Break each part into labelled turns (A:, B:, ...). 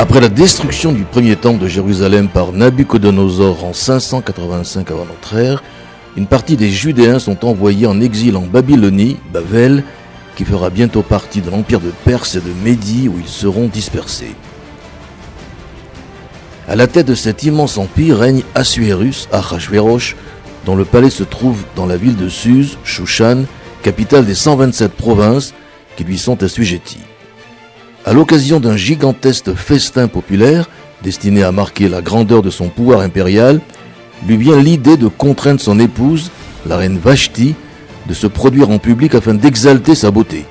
A: Après la destruction du premier temple de Jérusalem par Nabuchodonosor en 585 avant notre ère, une partie des Judéens sont envoyés en exil en Babylonie, Bavel, qui fera bientôt partie de l'empire de Perse et de Médie où ils seront dispersés. À la tête de cet immense empire règne Assuérus, Achashvérosh, dont le palais se trouve dans la ville de Suse, Shushan, capitale des 127 provinces qui lui sont assujetties. À l'occasion d'un gigantesque festin populaire, destiné à marquer la grandeur de son pouvoir impérial, lui vient l'idée de contraindre son épouse, la reine Vashti, de se produire en public afin d'exalter sa beauté.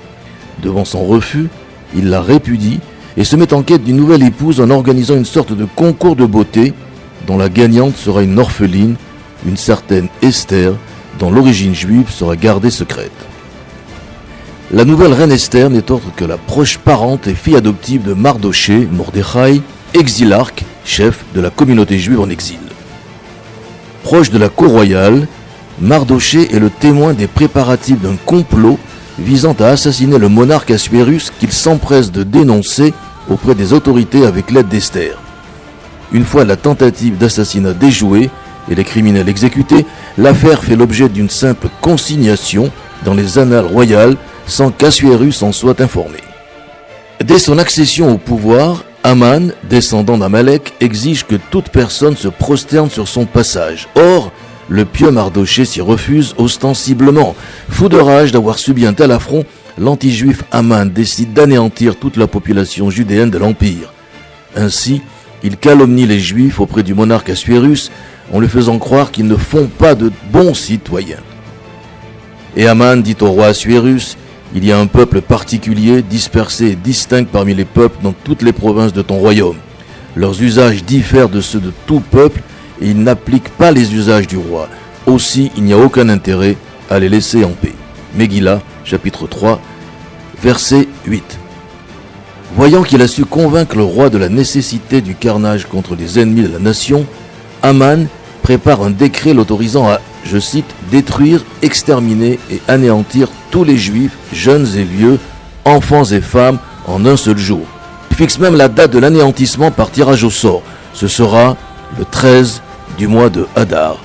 A: Devant son refus, il la répudie et se met en quête d'une nouvelle épouse en organisant une sorte de concours de beauté dont la gagnante sera une orpheline, une certaine Esther, dont l'origine juive sera gardée secrète. La nouvelle reine Esther n'est autre que la proche parente et fille adoptive de Mardoché, Mordechai, exilarque, chef de la communauté juive en exil. Proche de la cour royale, Mardoché est le témoin des préparatifs d'un complot visant à assassiner le monarque Assuérus qu'il s'empresse de dénoncer auprès des autorités avec l'aide d'Esther. Une fois la tentative d'assassinat déjouée et les criminels exécutés, l'affaire fait l'objet d'une simple consignation dans les annales royales sans qu'Assuérus en soit informé. Dès son accession au pouvoir, Aman, descendant d'Amalek, exige que toute personne se prosterne sur son passage. Or, le pieux Mardoché s'y refuse ostensiblement. Fou de rage d'avoir subi un tel affront, l'anti-juif Aman décide d'anéantir toute la population judéenne de l'Empire. Ainsi, il calomnie les Juifs auprès du monarque Assuérus en lui faisant croire qu'ils ne font pas de bons citoyens. Et Aman dit au roi Assuérus: il y a un peuple particulier, dispersé et distinct parmi les peuples dans toutes les provinces de ton royaume. Leurs usages diffèrent de ceux de tout peuple et ils n'appliquent pas les usages du roi. Aussi, il n'y a aucun intérêt à les laisser en paix. Megillah, chapitre 3, verset 8. Voyant qu'il a su convaincre le roi de la nécessité du carnage contre les ennemis de la nation, Aman prépare un décret l'autorisant à, je cite, détruire, exterminer et anéantir tous les juifs, jeunes et vieux, enfants et femmes, en un seul jour. Il fixe même la date de l'anéantissement par tirage au sort. Ce sera le 13 du mois de Hadar.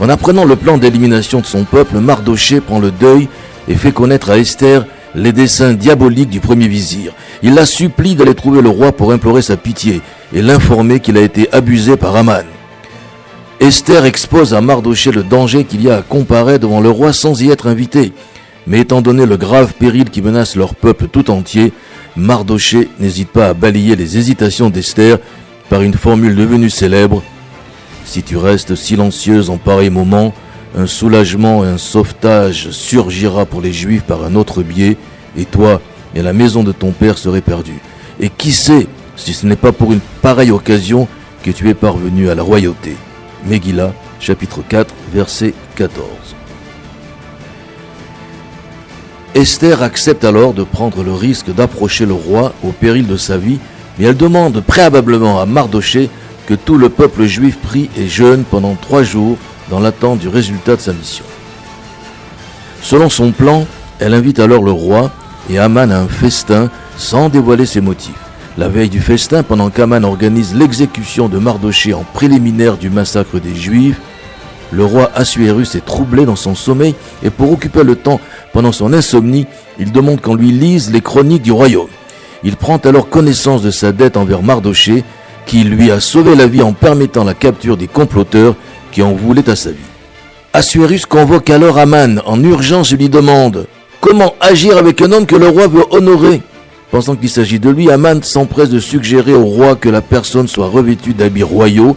A: En apprenant le plan d'élimination de son peuple, Mardoché prend le deuil et fait connaître à Esther les desseins diaboliques du premier vizir. Il la supplie d'aller trouver le roi pour implorer sa pitié et l'informer qu'il a été abusé par Aman. Esther expose à Mardoché le danger qu'il y a à comparaître devant le roi sans y être invité. Mais étant donné le grave péril qui menace leur peuple tout entier, Mardoché n'hésite pas à balayer les hésitations d'Esther par une formule devenue célèbre: si tu restes silencieuse en pareil moment, un soulagement et un sauvetage surgira pour les Juifs par un autre biais, et toi et la maison de ton père seraient perdus. Et qui sait si ce n'est pas pour une pareille occasion que tu es parvenu à la royauté. Megillah, chapitre 4, verset 14. Esther accepte alors de prendre le risque d'approcher le roi au péril de sa vie, mais elle demande préalablement à Mardoché que tout le peuple juif prie et jeûne pendant 3 jours dans l'attente du résultat de sa mission. Selon son plan, elle invite alors le roi et Aman à un festin sans dévoiler ses motifs. La veille du festin, pendant qu'Aman organise l'exécution de Mardoché en préliminaire du massacre des Juifs, le roi Assuérus est troublé dans son sommeil et pour occuper le temps pendant son insomnie, il demande qu'on lui lise les chroniques du royaume. Il prend alors connaissance de sa dette envers Mardoché, qui lui a sauvé la vie en permettant la capture des comploteurs qui en voulaient à sa vie. Assuérus convoque alors Aman en urgence et lui demande comment agir avec un homme que le roi veut honorer. Pensant qu'il s'agit de lui, Aman s'empresse de suggérer au roi que la personne soit revêtue d'habits royaux,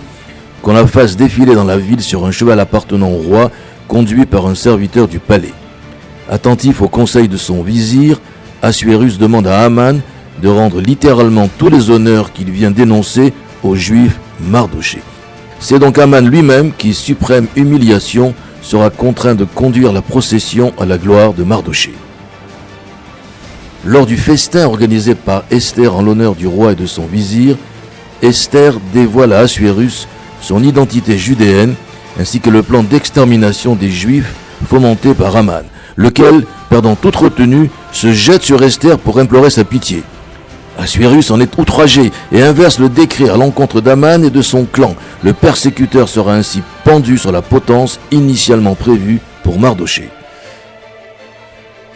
A: qu'on la fasse défiler dans la ville sur un cheval appartenant au roi, conduit par un serviteur du palais. Attentif au conseil de son vizir, Assuérus demande à Aman de rendre littéralement tous les honneurs qu'il vient dénoncer au juif Mardoché. C'est donc Aman lui-même qui, suprême humiliation, sera contraint de conduire la procession à la gloire de Mardoché. Lors du festin organisé par Esther en l'honneur du roi et de son vizir, Esther dévoile à Assuérus son identité judéenne ainsi que le plan d'extermination des Juifs fomenté par Aman, lequel, perdant toute retenue, se jette sur Esther pour implorer sa pitié. Assuérus en est outragé et inverse le décret à l'encontre d'Aman et de son clan. Le persécuteur sera ainsi pendu sur la potence initialement prévue pour Mardochée.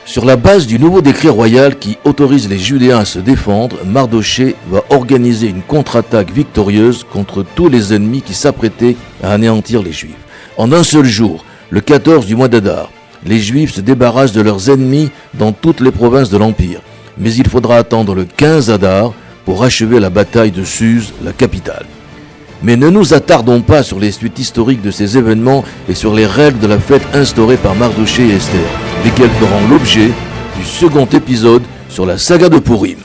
A: Sur la base du nouveau décret royal qui autorise les Judéens à se défendre, Mardochée va organiser une contre-attaque victorieuse contre tous les ennemis qui s'apprêtaient à anéantir les Juifs. En un seul jour, le 14 du mois d'Adar, les Juifs se débarrassent de leurs ennemis dans toutes les provinces de l'Empire. Mais il faudra attendre le 15 Adar pour achever la bataille de Suse, la capitale. Mais ne nous attardons pas sur les suites historiques de ces événements et sur les règles de la fête instaurées par Mardochée et Esther, lesquelles feront l'objet du second épisode sur la saga de Pourim.